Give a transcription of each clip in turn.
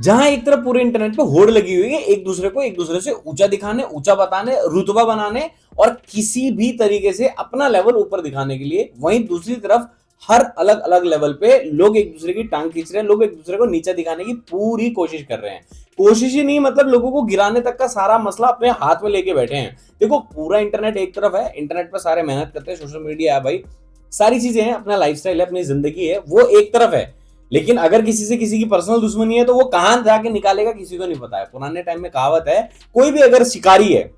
जहां एक तरफ पूरे इंटरनेट पे होड़ लगी हुई है एक दूसरे से ऊंचा दिखाने, ऊंचा बताने, रुतबा बनाने और किसी भी तरीके से अपना लेवल ऊपर दिखाने के लिए, वहीं दूसरी तरफ हर अलग अलग लेवल पे लोग एक दूसरे की टांग खींच रहे हैं, लोग एक दूसरे को नीचा दिखाने की पूरी कोशिश कर रहे हैं। कोशिश ही नहीं, मतलब लोगों को गिराने तक का सारा मसला अपने हाथ में लेके बैठे हैं। देखो, पूरा इंटरनेट एक तरफ है, इंटरनेट पर सारे मेहनत करते हैं, सोशल मीडिया है भाई, सारी चीजें हैं, अपना लाइफस्टाइल है, अपनी जिंदगी है, वो एक तरफ है। लेकिन अगर किसी से किसी की पर्सनल दुश्मनी है तो वो कहां जाके निकालेगा किसी को नहीं पता है। पुराने टाइम में कहावत है, कोई भी अगर शिकारी है,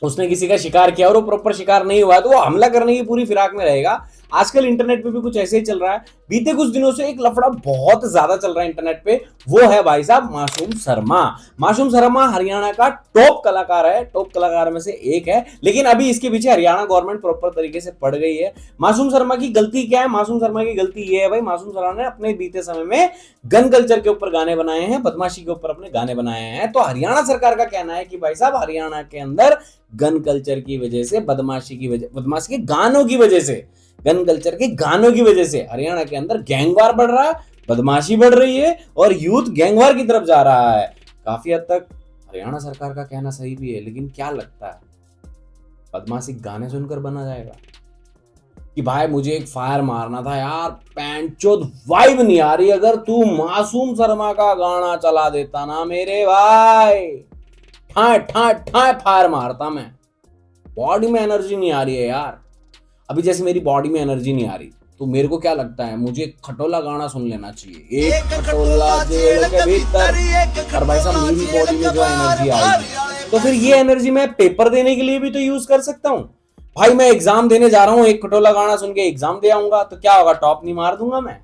उसने किसी का शिकार किया और वो प्रॉपर शिकार नहीं हुआ तो वो हमला करने की पूरी फिराक में रहेगा। आजकल इंटरनेट पे भी कुछ ऐसे ही चल रहा है। बीते कुछ दिनों से एक लफड़ा बहुत ज्यादा चल रहा है इंटरनेट पे, वो है भाई साहब मासूम शर्मा। मासूम शर्मा हरियाणा का टॉप कलाकार है, टॉप कलाकार में से एक है, लेकिन अभी इसके पीछे हरियाणा गवर्नमेंट प्रॉपर तरीके से पड़ गई है। मासूम शर्मा की गलती क्या है? मासूम शर्मा की गलती ये है भाई, मासूम शर्मा ने अपने बीते समय में गन कल्चर के ऊपर गाने बनाए हैं, बदमाशी के ऊपर अपने गाने बनाए हैं। तो हरियाणा सरकार का कहना है कि भाई साहब हरियाणा के अंदर गन कल्चर की वजह से, बदमाशी के गानों की वजह से, गन कल्चर के गानों की वजह से हरियाणा के अंदर गैंगवार बढ़ रहा है, बदमाशी बढ़ रही है और यूथ गैंगवार की तरफ जा रहा है। काफी हद तक हरियाणा सरकार का कहना सही भी है, लेकिन क्या लगता है बदमाशी गाने सुनकर बना जाएगा? कि भाई मुझे एक फायर मारना था यार, पैंचोद वाइब नहीं आ रही, अगर तू मासूम शर्मा का गाना चला देता ना मेरे भाई, ठाए ठाए ठाए फायर मारता मैं। बॉडी में एनर्जी नहीं आ रही है यार। अभी जैसे मेरी बॉडी में एनर्जी नहीं आ रही, तो मेरे को क्या लगता है, मुझे खटोला गाना सुन लेना चाहिए, एक खटोला जेल के भीतर, और भाई साहब मेरी बॉडी में जो एनर्जी आएगी, तो फिर ये एनर्जी मैं पेपर देने के लिए भी तो यूज कर सकता हूँ। भाई मैं एग्जाम देने जा रहा हूँ, एक खटोला गाना सुन के एग्जाम दे आऊंगा, तो क्या होगा, टॉप नहीं मार दूंगा मैं?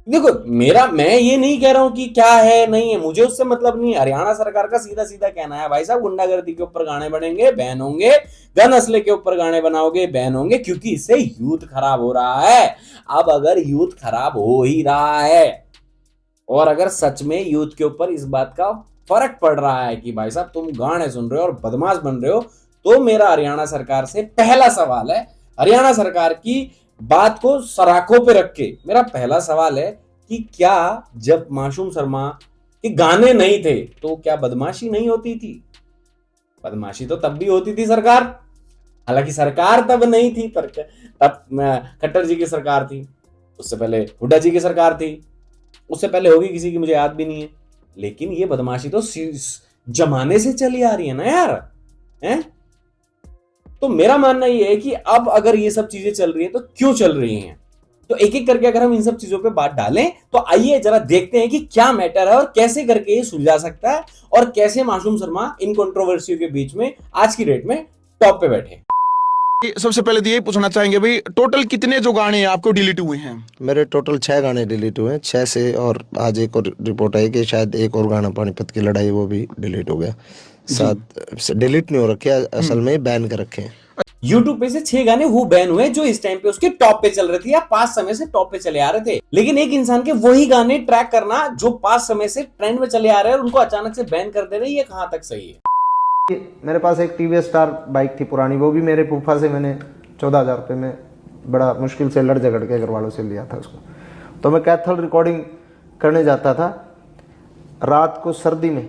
देखो, मैं ये नहीं कह रहा हूं कि क्या है नहीं है, मुझे उससे मतलब नहीं है। हरियाणा सरकार का सीधा सीधा कहना है भाई साहब गुंडागर्दी के ऊपर गाने बनेंगे, बैन होंगे, गन असले के ऊपर गाने बनाओगे, बैन होंगे, क्योंकि इससे यूथ खराब हो रहा है। अब अगर यूथ खराब हो ही रहा है और अगर सच में यूथ के ऊपर इस बात का फर्क पड़ रहा है कि भाई साहब तुम गाने सुन रहे हो और बदमाश बन रहे हो, तो मेरा हरियाणा सरकार से पहला सवाल है, हरियाणा सरकार की बात को सराखों पे रख के मेरा पहला सवाल है कि क्या जब मासूम शर्मा के गाने नहीं थे तो क्या बदमाशी नहीं होती थी? बदमाशी तो तब भी होती थी सरकार, हालांकि सरकार तब नहीं थी, पर तब खट्टर जी की सरकार थी, उससे पहले हुड्डा जी की सरकार थी, उससे पहले होगी किसी की मुझे याद भी नहीं है। लेकिन ये बदमाशी तो जमाने से चली आ रही है ना यार, हैं? तो मेरा मानना ये है कि अब अगर ये सब चीजें चल रही है तो क्यों चल रही हैं, तो एक एक करके अगर हम इन सब चीजों पे बात डालें तो आइए जरा देखते हैं कि क्या मैटर है और कैसे करके ये सुलझा सकता है और कैसे मासूम शर्मा इन कंट्रोवर्सियों के बीच में आज की डेट में टॉप पे बैठे। सबसे पहले तो यही पूछना चाहेंगे भाई, टोटल कितने जो गाने आपको डिलीट हुए हैं? मेरे टोटल 6 गाने डिलीट हुए हैं, 6 से, और आज एक और रिपोर्ट आई कि शायद एक और गाना पानीपत की लड़ाई वो भी डिलीट हो गया। 7 डिलीट नहीं हो रखे, असल में बैन कर रखे हैं। यूट्यूब पे से 6 गाने वो बैन हुए जो इस टाइम पे उसके टॉप पे चल रहे थे या पास समय से टॉप पे चले आ रहे थे। लेकिन एक इंसान के वही गाने ट्रैक करना जो पास समय से ट्रेंड में चले आ रहे हैं और उनको अचानक से बैन कर देना, ये कहां तक सही है? मेरे पास एक टीवीएस स्टार बाइक थी पुरानी, वो भी मेरे फूफा से मैंने 14,000 रुपये में बड़ा मुश्किल से लड़ झगड़ के घर वालों से लिया था उसको। तो मैं कैथल रिकॉर्डिंग करने जाता था रात को सर्दी में,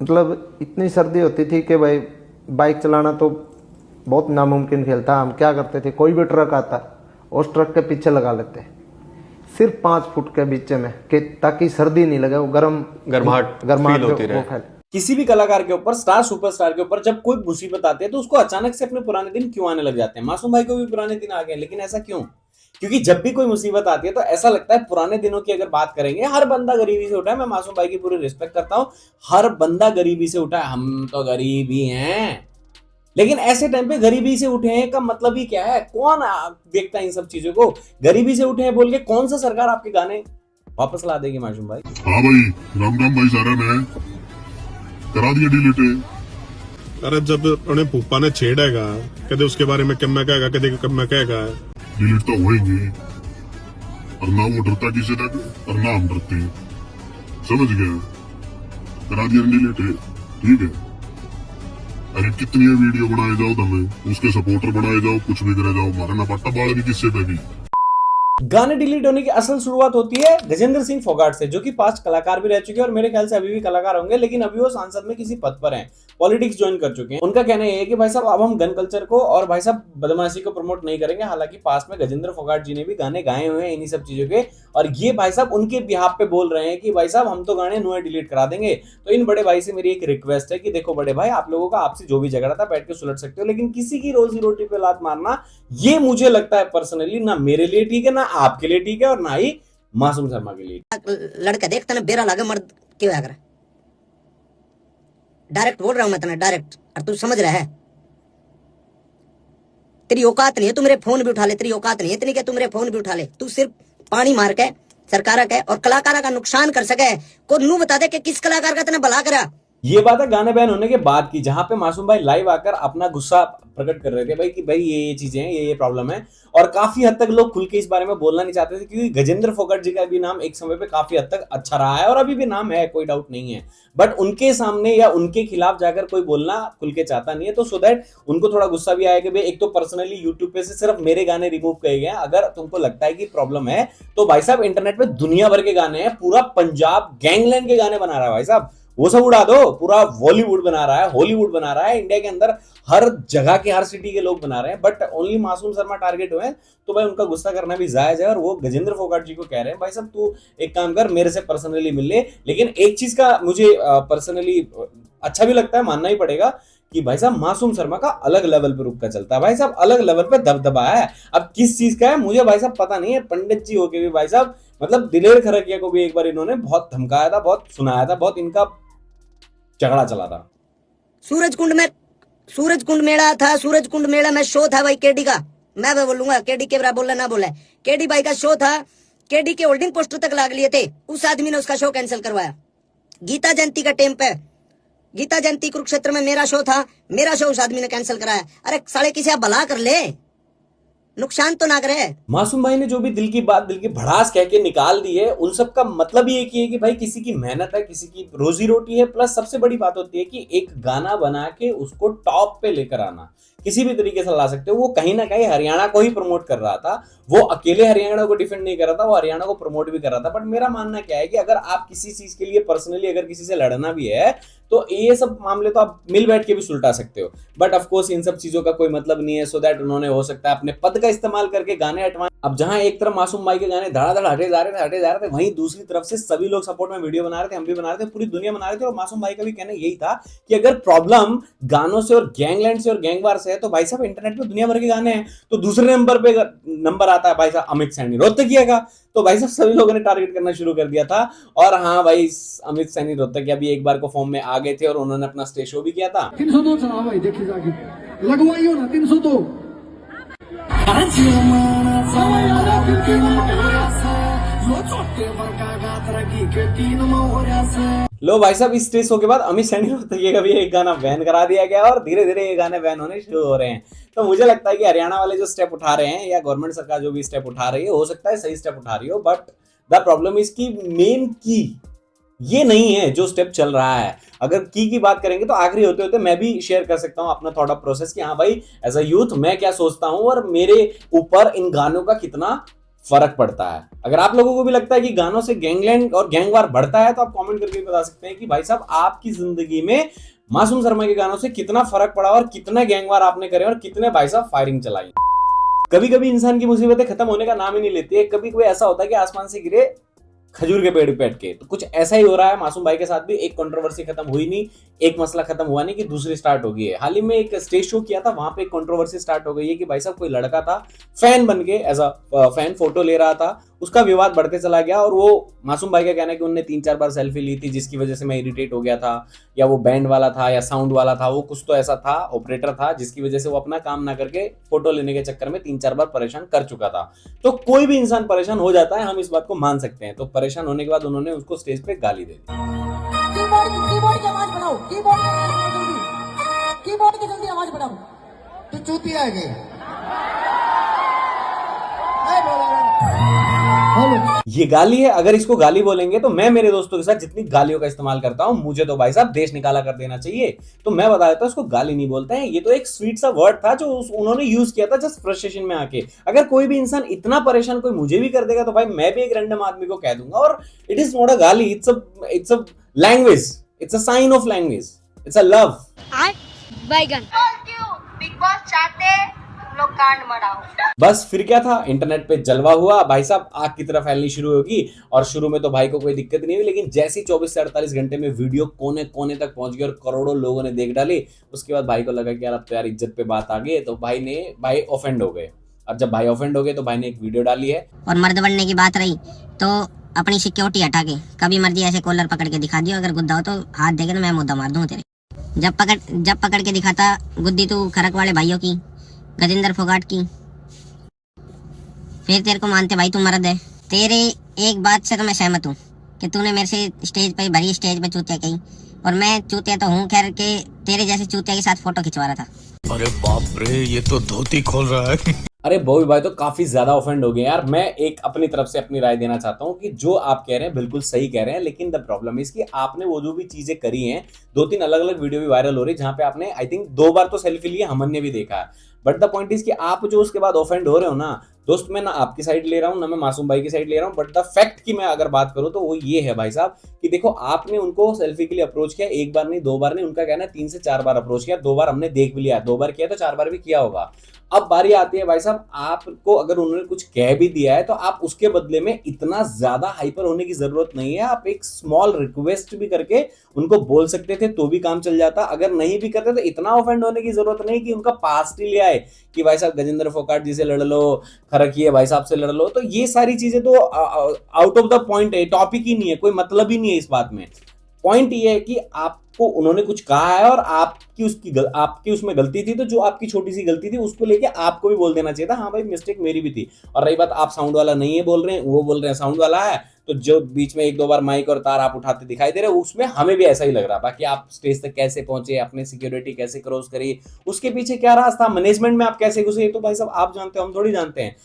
मतलब इतनी सर्दी होती थी कि भाई बाइक चलाना तो बहुत नामुमकिन खेल था। हम क्या करते थे, कोई भी ट्रक आता उस ट्रक के पीछे लगा लेते सिर्फ 5 फुट के बीच में, कि ताकि सर्दी नहीं लगे, वो गर्माहट होती रहे। किसी भी कलाकार के ऊपर, स्टार सुपरस्टार के ऊपर जब कोई मुसीबत आती है तो उसको अचानक से अपने पुराने दिन क्यों आने लग जाते हैं? मासूम भाई को भी पुराने दिन आ गए, लेकिन ऐसा क्यों? क्योंकि जब भी कोई मुसीबत आती है तो ऐसा लगता है पुराने दिनों की अगर बात करेंगे, हर बंदा गरीबी से उठा है। मैं मासूम भाई की पूरी रिस्पेक्ट करता हूं, हर बंदा गरीबी से उठा है, हम तो गरीब ही हैं, लेकिन ऐसे टाइम पे गरीबी से उठे हैं का मतलब ही क्या है? कौन देखता है इन सब चीजों को? गरीबी से उठे हैं बोल के कौन सा सरकार आपके गाने वापस ला देगी मासूम भाई? हाँ भाई, राम राम भाई, सारा ने करा दिया डिलीट। अरे जब उन्हें फूफा ने छेड़ेगा, कदे उसके बारे में कब मैं कहेगा, कदे कब मैं कहेगा, डिलीट तो होएंगे, और ना वो डरता किसी तक और ना हम डरते हैं, समझ गए? करा दिया डिलीट, ठीक है। अरे कितनी वीडियो बनाए जाओ, तुम्हें उसके सपोर्टर बनाए जाओ, कुछ भी करे जाओ, हमारा ना पट्टा बाल भी किससे पे भी। गाने डिलीट होने की असल शुरुआत होती है गजेंद्र सिंह फोगाट से, जो कि पास्ट कलाकार भी रह चुके हैं और मेरे ख्याल से अभी भी कलाकार होंगे, लेकिन अभी वो सांसद में किसी पद पर हैं, पॉलिटिक्स ज्वाइन कर चुके हैं। उनका कहना यह है कि भाई साहब अब हम गन कल्चर को और भाई साहब बदमाशी को प्रमोट नहीं करेंगे। हालांकि पास्ट में गजेंद्र फोगाट जी ने भी गाने गाए हुए हैं इन्हीं सब चीजों के, और ये भाई साहब उनके बिहाफ पे बोल रहे हैं कि भाई साहब हम तो गाने नुए डिलीट करा देंगे। तो इन बड़े भाई से मेरी एक रिक्वेस्ट है कि देखो बड़े भाई, आप लोगों का आपसे जो भी झगड़ा था बैठ के सुलट सकते हो, लेकिन किसी की रोजी रोटी पे लात मारना ये मुझे लगता है पर्सनली ना मेरे लिए ठीक है, ना आपके लिए ठीक है, और ना ही मासूम शर्मा के लिए। लड़का देखता ना बेरा लागे मर्द क्यों आकर डायरेक्ट बोल रहा हूं मैं तना डायरेक्ट, और तू समझ रहा है तेरी औकात नहीं है तू मेरे फोन भी उठा ले, तेरी औकात नहीं है इतनी कि तू मेरे फोन भी उठा ले। तू सिर्फ पानी मार के सरकार का और कलाकार का नुकसान कर सके को नू बता दे कि किस कलाकार का तने भला करा। ये बात है गाने बैन होने के बाद की, जहां पे मासूम भाई लाइव आकर अपना गुस्सा प्रकट कर रहे थे भाई कि भाई ये चीजें हैं, ये प्रॉब्लम है, और काफी हद तक लोग खुल के इस बारे में बोलना नहीं चाहते थे, क्योंकि गजेंद्र फोगाट जी का भी नाम एक समय पे काफी हद तक अच्छा रहा है और अभी भी नाम है, कोई डाउट नहीं है, बट उनके सामने या उनके खिलाफ जाकर कोई बोलना खुल के चाहता नहीं है। तो सो दैट उनको थोड़ा गुस्सा भी आया कि भाई एक तो पर्सनली यूट्यूब पे से सिर्फ मेरे गाने रिमूव किए गए हैं, अगर तुमको लगता है कि प्रॉब्लम है तो भाई साहब इंटरनेट पे दुनिया भर के गाने हैं, पूरा पंजाब गैंगलैंड के गाने बना रहा है भाई साहब, वो सब उड़ा दो, पूरा बॉलीवुड बना रहा है, हॉलीवुड बना रहा है, इंडिया के अंदर हर जगह के हर सिटी के लोग बना रहे हैं, but only Masoom Sharma target हुए हैं। तो भाई उनका गुस्सा करना भी जायज है, और वो गजेंद्र फोगाट जी को कह रहे हैं भाई साहब तू एक काम कर, मेरे से पर्सनली मिल ले। लेकिन एक चीज का मुझे पर्सनली अच्छा भी लगता है, मानना ही पड़ेगा कि भाई साहब मासूम शर्मा का अलग लेवल पे रुक का चलता है, भाई साहब अलग लेवल पे दबदबा है। अब किस चीज का है मुझे भाई साहब पता नहीं है, पंडित जी होके भी भाई साहब मतलब दिलेर खरकिया को भी एक बार इन्होंने बहुत धमकाया था, बहुत सुनाया था, बहुत इनका झगड़ा चला था। सूरज कुंड मेला था, सूरज कुंड मेला में शो था भाई केडी का, मैं बोलूंगा केडी के बराबर बोला ना बोला, केडी भाई का शो था, केडी के होल्डिंग पोस्टर तक लाग लिए थे, उस आदमी ने उसका शो कैंसिल करवाया। गीता जयंती का टाइम पे, गीता जयंती कुरुक्षेत्र में मेरा शो था, मेरा शो उस आदमी ने कैंसिल कराया। अरे साले किसी आप भला कर ले, नुकसान तो ना करे। मासूम भाई ने जो भी दिल की बात, दिल की भड़ास कह के निकाल दी है, उन सब का मतलब ही एक ही है कि भाई किसी की मेहनत है, किसी की रोजी रोटी है, प्लस सबसे बड़ी बात होती है कि एक गाना बना के उसको टॉप पे लेकर आना किसी भी तरीके से ला सकते हो। वो कहीं ना कहीं हरियाणा को ही प्रमोट कर रहा था, वो अकेले हरियाणा को डिफेंड नहीं कर रहा था, वो हरियाणा को प्रमोट भी कर रहा था। बट मेरा मानना क्या है कि अगर आप किसी चीज के लिए पर्सनली अगर किसी से लड़ना भी है तो ये सब मामले तो आप मिल बैठ के भी सुलटा सकते हो, बट ऑफ कोर्स इन सब चीजों का कोई मतलब नहीं है। सो दैट उन्होंने हो सकता है अपने पद का इस्तेमाल करके गाने हटवाए। अब जहां एक तरफ मासूम भाई के गाने धड़ाधड़ हटे जा रहे थे, वहीं दूसरी तरफ से सभी लोग सपोर्ट में वीडियो बना रहे थे, हम भी बना रहे थे, पूरी दुनिया बना रहे थे। और मासूम भाई का भी कहना यही था कि अगर प्रॉब्लम गानों से और गैंगलैंड से और गैंगवार से है तो भाई साहब इंटरनेट पे दुनिया भर के गाने हैं, तो दूसरे नंबर पे नंबर आता है भाई साहब अमित सैनी रोहतकिया का। तो भाई साहब सभी लोगों ने टारगेट करना शुरू कर दिया था। और हाँ भाई, अमित सैनी रोहतकिया भी एक बार को फॉर्म में आ गए थे और उन्होंने अपना स्टेज शो भी किया था। 302 चलाओ भाई, देखिए जाके लगवाइयो ना 302। लो भाई साहब, इस स्टेज शो के बाद अमित सैनी रोहतकिया का भी एक गाना बैन करा दिया गया और धीरे धीरे ये गाने बैन होने शुरू हो रहे हैं। तो मुझे लगता है कि हरियाणा वाले जो स्टेप उठा रहे हैं या गवर्नमेंट सरकार जो भी स्टेप उठा रही है, हो सकता है सही स्टेप उठा रही हो, बट द प्रॉब्लम इज की मेन की ये नहीं है जो स्टेप चल रहा है। अगर की बात करेंगे तो आखिरी होते होते मैं भी शेयर कर सकता हूं अपना थॉट ऑफ प्रोसेस कि हाँ भाई एज अ यूथ मैं क्या सोचता हूं और मेरे ऊपर इन गानों का कितना फर्क पड़ता है। अगर आप लोगों को भी लगता है कि गानों से गैंगलैंड और गैंगवार बढ़ता है तो आप कमेंट करके बता सकते हैं कि भाई साहब आपकी जिंदगी में मासूम शर्मा के गानों से कितना फर्क पड़ा और कितने गैंगवार आपने करे और कितने भाई साहब फायरिंग चलाई। कभी कभी इंसान की मुसीबतें खत्म होने का नाम ही नहीं लेती है। कभी कभी ऐसा होता है कि आसमान से गिरे खजूर के पेड़ पे अटके, तो कुछ ऐसा ही हो रहा है मासूम भाई के साथ भी। एक कंट्रोवर्सी खत्म हुई नहीं, एक मसला खत्म हुआ नहीं कि दूसरी स्टार्ट हो गई है। हाल ही में एक स्टेज शो किया था, वहां पे एक कंट्रोवर्सी स्टार्ट हो गई है कि भाई साहब कोई लड़का था फैन बन के एज अ फैन फोटो ले रहा था, उसका विवाद बढ़ते चला गया और वो मासूम भाई का कहना है कि उन्होंने 3-4 बार सेल्फी ली थी जिसकी वजह से मैं इरिटेट हो गया था, या वो बैंड वाला था या साउंड वाला था, वो कुछ तो ऐसा था, ऑपरेटर था, जिसकी वजह से वो अपना काम ना करके फोटो लेने के चक्कर में 3-4 बार परेशान कर चुका था। तो कोई भी इंसान परेशान हो जाता है, हम इस बात को मान सकते हैं। तो परेशान होने के बाद उन्होंने उसको स्टेज पे गाली दे दी। कीबोर्ड की आवाज बढ़ाओ, कीबोर्ड की जल्दी आवाज बढ़ाओ। तो चूतिया है। हेलो ये गाली है। अगर इसको गाली बोलेंगे तो मैं मेरे दोस्तों के साथ जितनी गालियों का इस्तेमाल करता हूं, मुझे तो भाई साहब देश निकाला कर देना चाहिए। तो मैं बता देता हूं, इसको गाली नहीं बोलते हैं, ये तो एक स्वीट सा वर्ड था जो उन्होंने यूज किया था जस्ट फ्रस्ट्रेशन में आके। अगर कोई भी इंसान इतना परेशान कोई मुझे भी कर देगा तो भाई मैं भी एक रैंडम आदमी को कह दूंगा। और इट इज नॉट अ गाली, it's a language, it's a sign of language, it's a love. बैगन बिग बॉस चाहते तुम लोग कांड मराओ। बस फिर क्या था, इंटरनेट पे जलवा हुआ भाई साहब, आग की तरह फैलनी शुरू होगी। और शुरू में तो भाई को कोई दिक्कत नहीं हुई, लेकिन जैसे ही 24 से 48 घंटे में वीडियो कोने कोने तक पहुंच गई और करोड़ों लोगों ने देख डाली, उसके बाद भाई को लगा कि यार अब तो यार इज्जत पे बात आ गई है, तो भाई ऑफेंड हो गए। अब जब भाई ऑफेंड हो गए तो भाई ने एक वीडियो डाली है। और मर्द बनने की बात रही तो अपनी सिक्योरिटी हटा के कभी मर्जी ऐसे कॉलर पकड़ के दिखा दियो, अगर गुद्दा हो तो हाथ देके तो मैं मुद्दा मार दूं तेरे। जब पकड़ के दिखाता गुद्दी तू खरक वाले भाइयों की, गजेंद्र फोगाट की, फिर तेरे को मानते भाई तू मर्द है। तेरे एक बात से तो मैं सहमत हूँ कि तूने मेरे से स्टेज पे भरी स्टेज पे चूतिया कही, और मैं चूतिया तो हूँ खैर के तेरे जैसे चूतिया के साथ फोटो खिंचवा रहा था। अरे बाप रे, ये तो धोती खोल रहा है। अरे बॉबी भाई तो काफी ज्यादा ऑफेंड हो गए यार। मैं एक अपनी तरफ से अपनी राय देना चाहता हूँ कि जो आप कह रहे हैं बिल्कुल सही कह रहे हैं, लेकिन द प्रॉब्लम इज कि आपने वो जो भी चीजें करी हैं, 2-3 अलग अलग वीडियो भी वायरल हो रही है जहां पे आपने आई थिंक 2 बार तो सेल्फी ली है, हमन ने भी देखा है। बट द पॉइंट इज कि आप जो उसके बाद ऑफेंड हो रहे हो ना दोस्त, मैं ना आपकी साइड ले रहा हूँ ना मैं मासूम भाई की साइड ले रहा हूँ, बट द फैक्ट की मैं अगर बात करूँ तो वो ये है भाई साहब कि देखो आपने उनको सेल्फी के लिए अप्रोच किया, एक बार नहीं 2 बार नहीं, उनका कहना है 3 से 4 बार अप्रोच किया, 2 बार हमने देख भी लिया, 2 बार किया तो 4 बार भी किया होगा। अब बारी आती है भाई साहब, आपको अगर उन्होंने कुछ कह भी दिया है तो आप उसके बदले में इतना ज्यादा हाइपर होने की जरूरत नहीं है। आप एक स्मॉल रिक्वेस्ट भी करके उनको बोल सकते थे तो भी काम चल जाता। अगर नहीं भी करते तो इतना ऑफेंड होने की जरूरत नहीं कि उनका पास्ट ही ले आए कि भाई साहब गजेंद्र फोगाट जी से लड़ लो, खरकिए भाई साहब से लड़ लो। तो ये सारी चीजें तो आउट ऑफ द पॉइंट है, टॉपिक ही नहीं है, कोई मतलब ही नहीं है इस बात में। पॉइंट ये है कि आपको उन्होंने कुछ कहा है और आपकी उसमें गलती थी, तो जो आपकी छोटी सी गलती थी उसको लेके आपको भी बोल देना चाहिए था, हाँ भाई मिस्टेक मेरी भी थी। और रही बात आप साउंड वाला नहीं है बोल रहे हैं, वो बोल रहे हैं साउंड वाला है, तो जो बीच में 1-2 बार माइक और तार आप उठाते दिखाई दे रहे हो उसमें हमें भी ऐसा ही लग रहा। बाकी आप स्टेज तक कैसे पहुंचे, अपने सिक्योरिटी कैसे क्रॉस करी, उसके पीछे क्या राज था, मैनेजमेंट में आप कैसे घुसे, तो भाई साहब आप जानते हो, हम थोड़ी जानते हैं।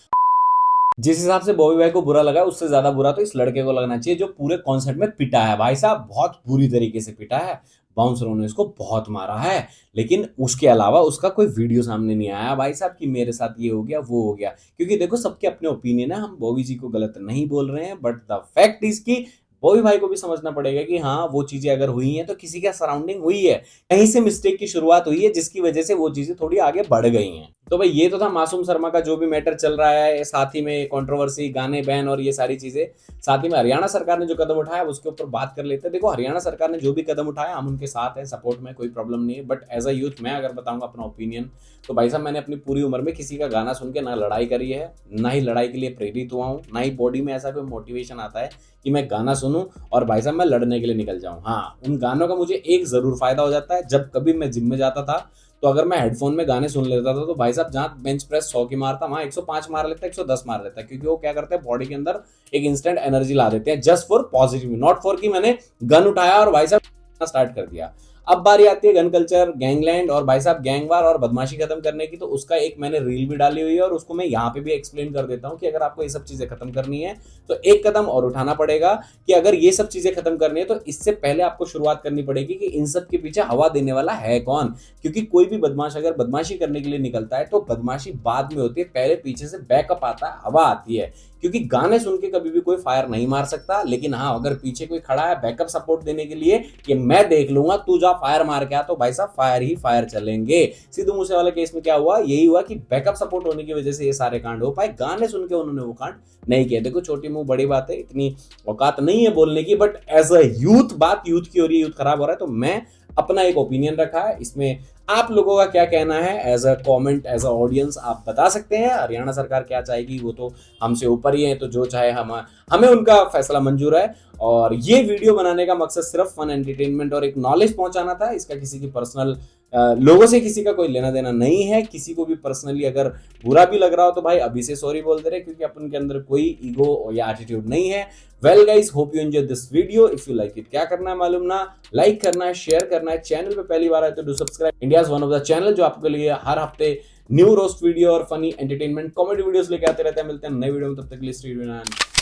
जिस हिसाब से बॉबी भाई को बुरा लगा उससे ज्यादा बुरा तो इस लड़के को लगना चाहिए जो पूरे कॉन्सर्ट में पिटा है। भाई साहब बहुत बुरी तरीके से पिटा है, बाउंसरों ने इसको बहुत मारा है, लेकिन उसके अलावा उसका कोई वीडियो सामने नहीं आया भाई साहब कि मेरे साथ ये हो गया वो हो गया। क्योंकि देखो सबके अपने ओपिनियन है, हम बॉबी जी को गलत नहीं बोल रहे हैं, बट द फैक्ट इज कि बॉबी भाई को भी समझना पड़ेगा कि हाँ वो चीजें अगर हुई हैं तो किसी का सराउंडिंग हुई है, कहीं से मिस्टेक की शुरुआत हुई है जिसकी वजह से वो चीजें थोड़ी आगे बढ़ गई हैं। तो भाई ये तो था मासूम शर्मा का जो भी मैटर चल रहा है, साथ ही में कंट्रोवर्सी, गाने बैन और ये सारी चीजें, साथ ही में हरियाणा सरकार ने जो कदम उठाया उसके ऊपर बात कर लेते हैं। देखो हरियाणा सरकार ने जो भी कदम उठाया हम उनके साथ हैं, सपोर्ट में कोई प्रॉब्लम नहीं है। बट एज अ यूथ मैं अगर बताऊंगा अपना ओपिनियन, तो भाई साहब मैंने अपनी पूरी उम्र में किसी का गाना सुन के ना लड़ाई करी है, ना ही लड़ाई के लिए प्रेरित हुआ हूँ, ना ही बॉडी में ऐसा कोई मोटिवेशन आता है कि मैं गाना सुनूं और भाई साहब मैं लड़ने के लिए निकल जाऊं। हाँ उन गानों का मुझे एक जरूर फायदा हो जाता है, जब कभी मैं जिम में जाता था तो अगर मैं हेडफोन में गाने सुन लेता था तो भाई साहब जहां बेंच प्रेस 100 की मारता वहां 105 मार लेता, 110 मार लेता, क्योंकि वो क्या करते हैं बॉडी के अंदर एक इंस्टेंट एनर्जी ला देते हैं, just for positive, not for कि मैंने गन उठाया और भाई साहब स्टार्ट कर दिया। अब बारी आती है गन कल्चर, गैंगलैंड और भाई साहब गैंगवार और बदमाशी खत्म करने की, तो उसका एक मैंने रील भी डाली हुई है और उसको मैं यहाँ पे भी एक्सप्लेन कर देता हूँ कि अगर आपको ये सब चीजें खत्म करनी है तो एक कदम और उठाना पड़ेगा कि अगर ये सब चीजें खत्म करनी है तो इससे पहले आपको शुरुआत करनी पड़ेगी कि इन सब के पीछे हवा देने वाला है कौन। क्योंकि कोई भी बदमाश अगर बदमाशी करने के लिए निकलता है तो बदमाशी बाद में होती है, पहले पीछे से बैकअप आता है, हवा आती है। क्योंकि गाने सुन के कभी भी कोई फायर नहीं मार सकता, लेकिन हाँ अगर पीछे कोई खड़ा है बैकअप सपोर्ट देने के लिए कि मैं देख लूंगा तू जा फायर मार के आ, तो भाई साहब फायर ही फायर चलेंगे। सिद्धू मूसेवाला केस में क्या हुआ, यही हुआ कि बैकअप सपोर्ट होने की वजह से ये सारे कांड हो पाए, गाने सुन के उन्होंने वो कांड नहीं किया। देखो छोटी मुंह बड़ी बात है, इतनी औकात नहीं है बोलने की, बट एज अ यूथ बात यूथ की हो रही है, यूथ खराब हो रहा है, तो मैं अपना एक ओपिनियन रखा है, इसमें आप लोगों का क्या कहना है as a comment, as a audience आप बता सकते हैं। हरियाणा सरकार क्या चाहेगी वो तो हमसे ऊपर ही है, तो जो चाहे हमें उनका फैसला मंजूर है। और ये वीडियो बनाने का मकसद सिर्फ फन एंटरटेनमेंट और एक नॉलेज पहुंचाना था, इसका किसी की पर्सनल लोगों से किसी का कोई लेना देना नहीं है। किसी को भी पर्सनली अगर बुरा भी लग रहा हो तो भाई अभी से सॉरी बोल दे रहे, क्योंकि अपन के अंदर कोई ईगो या एटीट्यूड नहीं है। Well guys, hope you enjoy this video. If you like it, क्या करना है मालूम ना, लाइक करना है, शेयर करना है, चैनल पे पहली बार आए तो do subscribe. India's one of the channel जो आपके लिए हर हफ्ते न्यू रोस्ट वीडियो और फनी एंटरटेनमेंट कॉमेडी वीडियोस लेके आते रहते हैं। मिलते हैं नए वीडियो में, तब तक के लिए स्टे ट्यून्ड।